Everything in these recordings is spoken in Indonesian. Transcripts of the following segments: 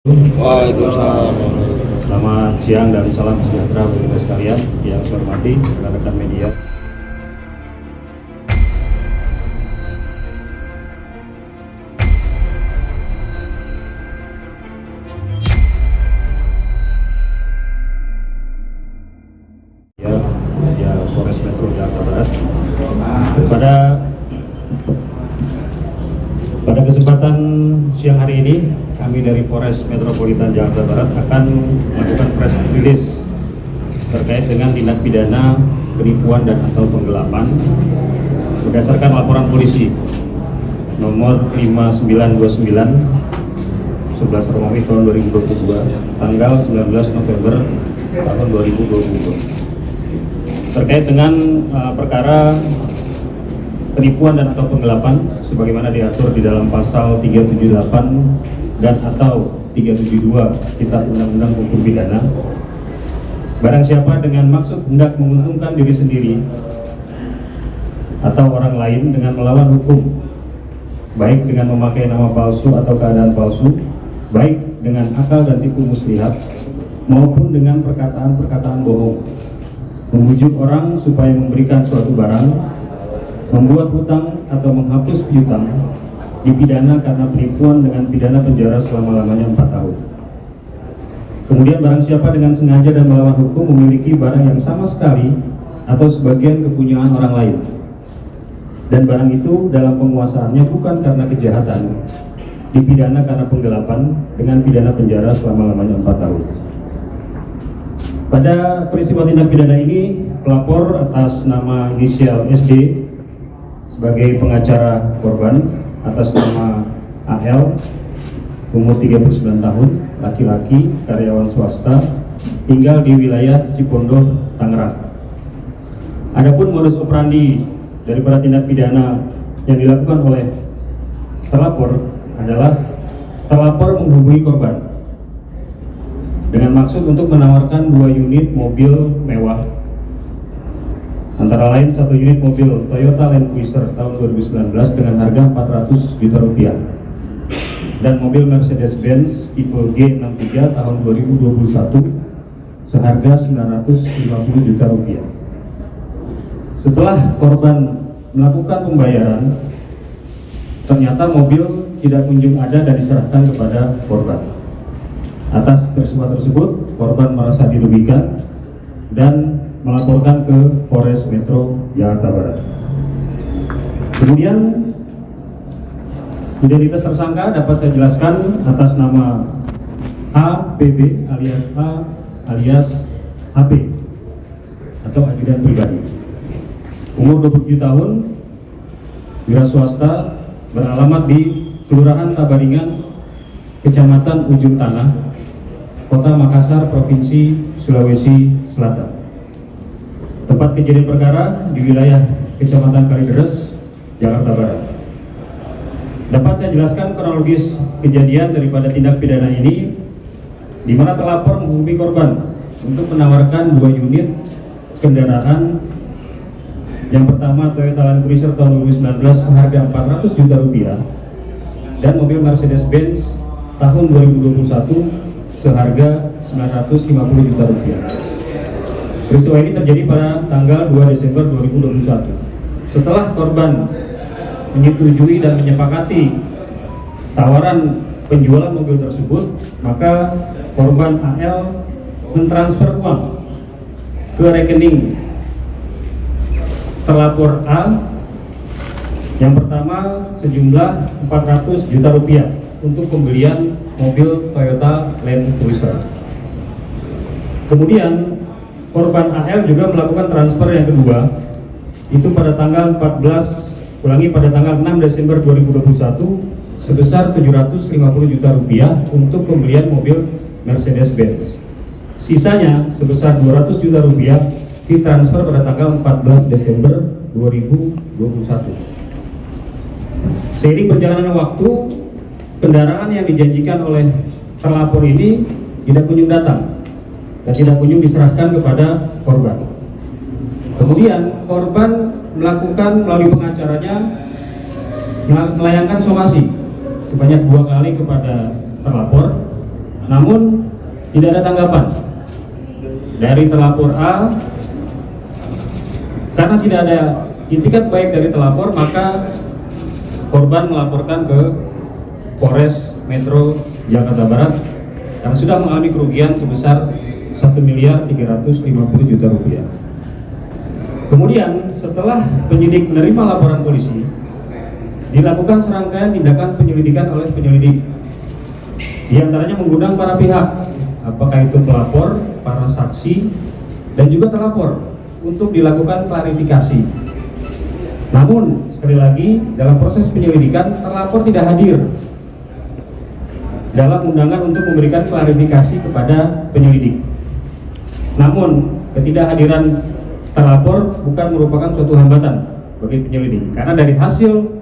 Waalaikumsalam. Selamat siang dan salam sejahtera bagi kita sekalian yang saya hormati rekan-rekan media. Ya, Polres Metro Jakarta Barat. Pada kesempatan siang hari ini, kami dari Polres Metropolitan Jakarta Barat akan melakukan press release terkait dengan tindak pidana penipuan dan atau penggelapan berdasarkan laporan polisi nomor 5929 11 Romawi tahun 2022 tanggal 19 November tahun 2022 terkait dengan perkara penipuan dan atau penggelapan sebagaimana diatur di dalam pasal 378 dan atau 372 Kitab Undang-Undang Hukum Pidana. Barang siapa dengan maksud hendak menguntungkan diri sendiri atau orang lain dengan melawan hukum, baik dengan memakai nama palsu atau keadaan palsu, baik dengan akal dan tipu muslihat maupun dengan perkataan-perkataan bohong, membujuk orang supaya memberikan suatu barang, membuat hutang atau menghapus piutang, dipidana karena penipuan dengan pidana penjara selama-lamanya 4 tahun. Kemudian barang siapa dengan sengaja dan melawan hukum memiliki barang yang sama sekali atau sebagian kepunyaan orang lain, dan barang itu dalam penguasaannya bukan karena kejahatan, dipidana karena penggelapan dengan pidana penjara selama-lamanya 4 tahun. Pada peristiwa tindak pidana ini, pelapor atas nama inisial SD sebagai pengacara korban atas nama AL, umur 39 tahun, laki-laki, karyawan swasta, tinggal di wilayah Cipondoh, Tangerang. Adapun modus operandi daripada tindak pidana yang dilakukan oleh terlapor adalah terlapor menghubungi korban dengan maksud untuk menawarkan 2 unit mobil mewah, antara lain 1 unit mobil Toyota Land Cruiser tahun 2019 dengan harga 400 juta rupiah dan mobil Mercedes-Benz tipe G63 tahun 2021 seharga 950 juta rupiah. Setelah korban melakukan pembayaran, ternyata mobil tidak kunjung ada dan diserahkan kepada korban. Atas peristiwa tersebut, korban merasa dirugikan dan melaporkan ke Polres Metro Jakarta Barat. Kemudian identitas tersangka dapat saya jelaskan atas nama APB alias A alias HP atau ajudan pribadi. Umur 27 tahun, wira swasta, beralamat di Kelurahan Tabaringan, Kecamatan Ujung Tanah, Kota Makassar, Provinsi Sulawesi Selatan. Tempat kejadian perkara di wilayah Kecamatan Kalideres, Jakarta Barat. Dapat saya jelaskan kronologis kejadian daripada tindak pidana ini, di mana terlapor menghubungi korban untuk menawarkan 2 unit kendaraan. Yang pertama Toyota Land Cruiser tahun 2019 seharga 400 juta rupiah dan mobil Mercedes-Benz tahun 2021 seharga 950 juta rupiah. Peristiwa ini terjadi pada tanggal 2 Desember 2021. Setelah korban menyetujui dan menyepakati tawaran penjualan mobil tersebut, maka korban AL mentransfer uang ke rekening terlapor A. Yang pertama sejumlah 400 juta rupiah untuk pembelian mobil Toyota Land Cruiser. Kemudian korban AL juga melakukan transfer yang kedua, itu pada tanggal 6 Desember 2021 sebesar 750 juta rupiah untuk pembelian mobil Mercedes-Benz. Sisanya sebesar 200 juta rupiah ditransfer pada tanggal 14 Desember 2021. Seiring perjalanan waktu, kendaraan yang dijanjikan oleh terlapor ini tidak kunjung datang dan tidak kunjung diserahkan kepada korban. Kemudian korban melakukan melalui pengacaranya melayangkan somasi sebanyak 2 kali kepada terlapor Namun tidak ada tanggapan dari terlapor A. Karena tidak ada itikat baik dari terlapor, maka korban melaporkan ke Polres Metro Jakarta Barat yang sudah mengalami kerugian sebesar 1.350.000.000 rupiah. Kemudian setelah penyidik menerima laporan polisi, dilakukan serangkaian tindakan penyelidikan oleh penyelidik. Di antaranya mengundang para pihak, apakah itu pelapor, para saksi, dan juga terlapor untuk dilakukan klarifikasi. Namun sekali lagi dalam proses penyelidikan terlapor tidak hadir dalam undangan untuk memberikan klarifikasi kepada penyelidik. Namun ketidakhadiran terlapor bukan merupakan suatu hambatan bagi penyelidik, karena dari hasil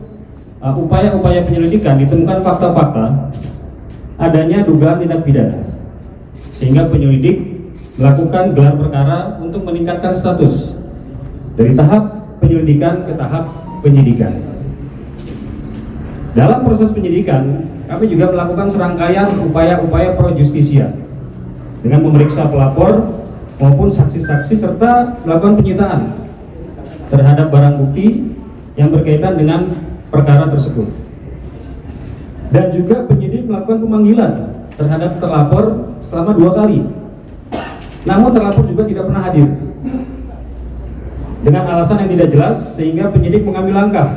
upaya-upaya penyelidikan ditemukan fakta-fakta adanya dugaan tindak pidana, sehingga penyelidik melakukan gelar perkara untuk meningkatkan status dari tahap penyelidikan ke tahap penyidikan. Dalam proses penyidikan, kami juga melakukan serangkaian upaya-upaya pro justisia dengan memeriksa pelapor maupun saksi-saksi serta melakukan penyitaan terhadap barang bukti yang berkaitan dengan perkara tersebut. Dan juga penyidik melakukan pemanggilan terhadap terlapor selama 2 kali. Namun terlapor juga tidak pernah hadir dengan alasan yang tidak jelas, sehingga penyidik mengambil langkah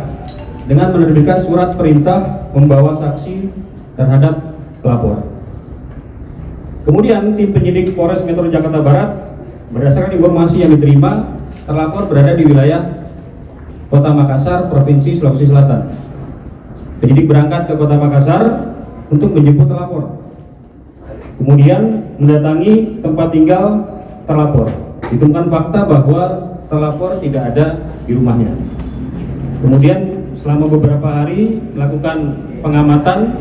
dengan menerbitkan surat perintah membawa saksi terhadap pelapor. Kemudian tim penyidik Polres Metro Jakarta Barat berdasarkan informasi yang diterima, terlapor berada di wilayah Kota Makassar, Provinsi Sulawesi Selatan. Penyidik berangkat ke Kota Makassar untuk menjemput terlapor. Kemudian mendatangi tempat tinggal terlapor. Ditemukan fakta bahwa terlapor tidak ada di rumahnya. Kemudian selama beberapa hari melakukan pengamatan,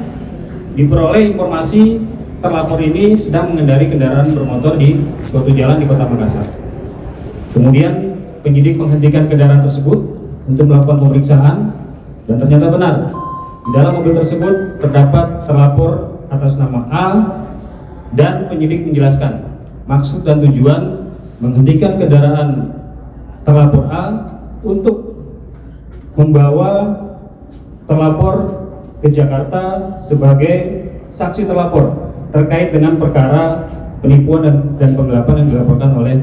diperoleh informasi terlapor ini sedang mengendari kendaraan bermotor di suatu jalan di Kota Makassar. Kemudian penyidik menghentikan kendaraan tersebut untuk melakukan pemeriksaan, dan ternyata benar di dalam mobil tersebut terdapat terlapor atas nama A, dan penyidik menjelaskan maksud dan tujuan menghentikan kendaraan terlapor A untuk membawa terlapor ke Jakarta sebagai saksi terlapor terkait dengan perkara penipuan dan penggelapan yang dilaporkan oleh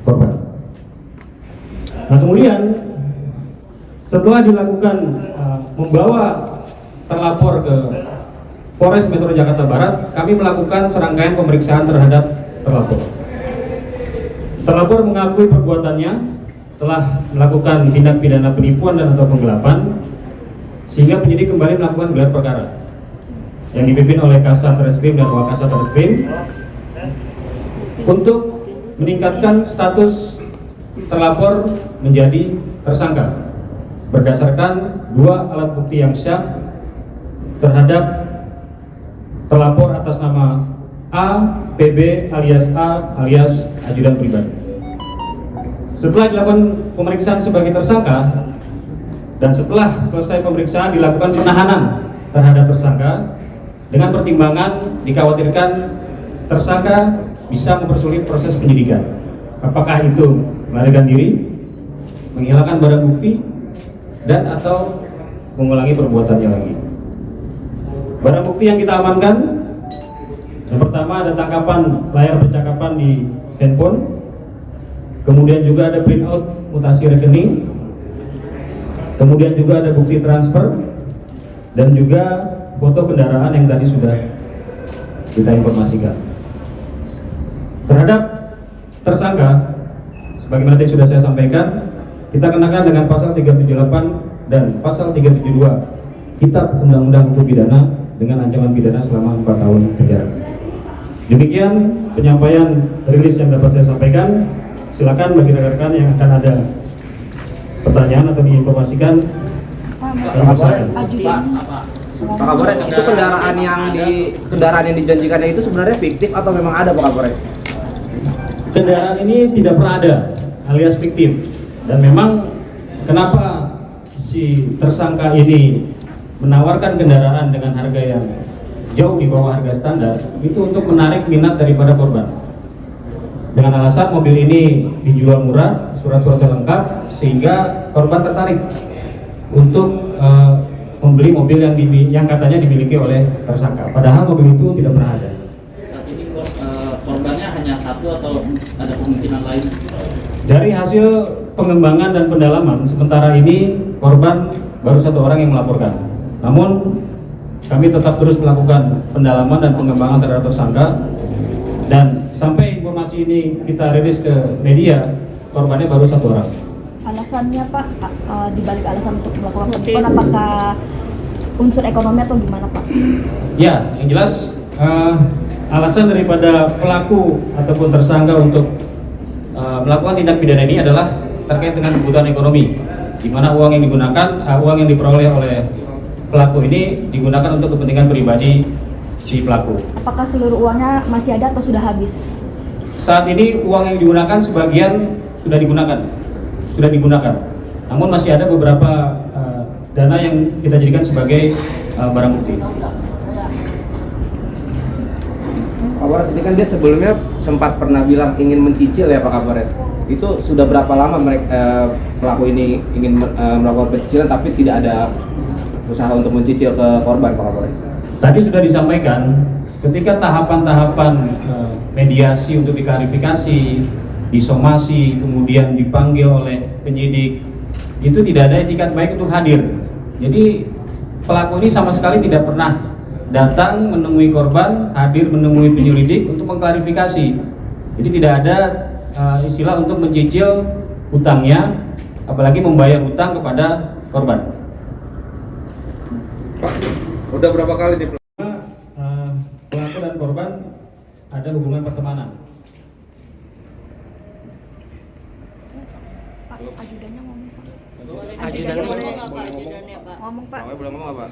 korban. Nah, kemudian setelah dilakukan membawa terlapor ke Polres Metro Jakarta Barat, kami melakukan serangkaian pemeriksaan terhadap terlapor. Terlapor mengakui perbuatannya telah melakukan tindak pidana penipuan dan atau penggelapan, sehingga penyidik kembali melakukan gelar perkara yang dipimpin oleh Kasat Reskrim dan Wakasat Reskrim untuk meningkatkan status terlapor menjadi tersangka berdasarkan 2 alat bukti yang syah terhadap terlapor atas nama A, PB alias A alias ajudan pribadi. Setelah dilakukan pemeriksaan sebagai tersangka dan setelah selesai pemeriksaan dilakukan penahanan terhadap tersangka dengan pertimbangan dikhawatirkan tersangka bisa mempersulit proses penyidikan. Apakah itu melarikan diri, menghilangkan barang bukti, dan atau mengulangi perbuatannya lagi. Barang bukti yang kita amankan, yang pertama ada tangkapan layar percakapan di handphone, kemudian juga ada printout mutasi rekening, kemudian juga ada bukti transfer, dan juga foto kendaraan yang tadi sudah kita informasikan. Terhadap tersangka, sebagaimana tadi sudah saya sampaikan, kita kenakan dengan pasal 378 dan pasal 372 Kitab Undang-Undang Hukum Pidana dengan ancaman pidana selama 4 tahun penjara. Demikian penyampaian rilis yang dapat saya sampaikan. Silakan bagi rekan-rekan yang akan ada pertanyaan atau diinformasikan. Pak Kapolres, itu kendaraan yang dijanjikannya itu sebenarnya fiktif atau memang ada, Pak Kapolres? Kendaraan ini tidak pernah ada, alias fiktif. Dan memang kenapa si tersangka ini menawarkan kendaraan dengan harga yang jauh di bawah harga standar itu untuk menarik minat daripada korban. Dengan alasan mobil ini dijual murah, surat-suratnya lengkap, sehingga korban tertarik untuk membeli mobil yang katanya dimiliki oleh tersangka. Padahal mobil itu tidak pernah ada. Saat ini korbannya hanya satu atau ada kemungkinan lain? Dari hasil pengembangan dan pendalaman, sementara ini korban baru 1 orang yang melaporkan. Namun kami tetap terus melakukan pendalaman dan pengembangan terhadap tersangka, dan sampai informasi ini kita rilis ke media, korbannya baru 1 orang. Alasannya Pak, dibalik alasan untuk melakukan penipuan, apakah unsur ekonomi atau gimana Pak? Ya, yang jelas alasan daripada pelaku ataupun tersangka untuk melakukan tindak pidana ini adalah terkait dengan kebutuhan ekonomi, di mana uang yang digunakan, uang yang diperoleh oleh pelaku ini digunakan untuk kepentingan pribadi si pelaku. Apakah seluruh uangnya masih ada atau sudah habis? Saat ini uang yang digunakan sebagian sudah digunakan, namun masih ada beberapa dana yang kita jadikan sebagai barang bukti. Pak Kapolres, ini kan dia sebelumnya sempat pernah bilang ingin mencicil ya Pak Kapolres. Itu sudah berapa lama mereka pelaku ini ingin melakukan pencicilan tapi tidak ada usaha untuk mencicil ke korban Pak Kapolres? Tadi sudah disampaikan, ketika tahapan-tahapan mediasi untuk diklarifikasi, disomasi, kemudian dipanggil oleh penyidik, itu tidak ada etikat baik untuk hadir. Jadi pelaku ini sama sekali tidak pernah datang menemui korban, hadir menemui penyelidik untuk mengklarifikasi. Jadi tidak ada istilah untuk mencicil hutangnya, apalagi membayar hutang kepada korban. Pak, udah berapa kali nih? Pelaku dan korban ada hubungan pertemanan. Pak, ajudannya ngomong Pak. Ajudannya ngomong, Pak. Ngomong Pak. Belum ngomong apa?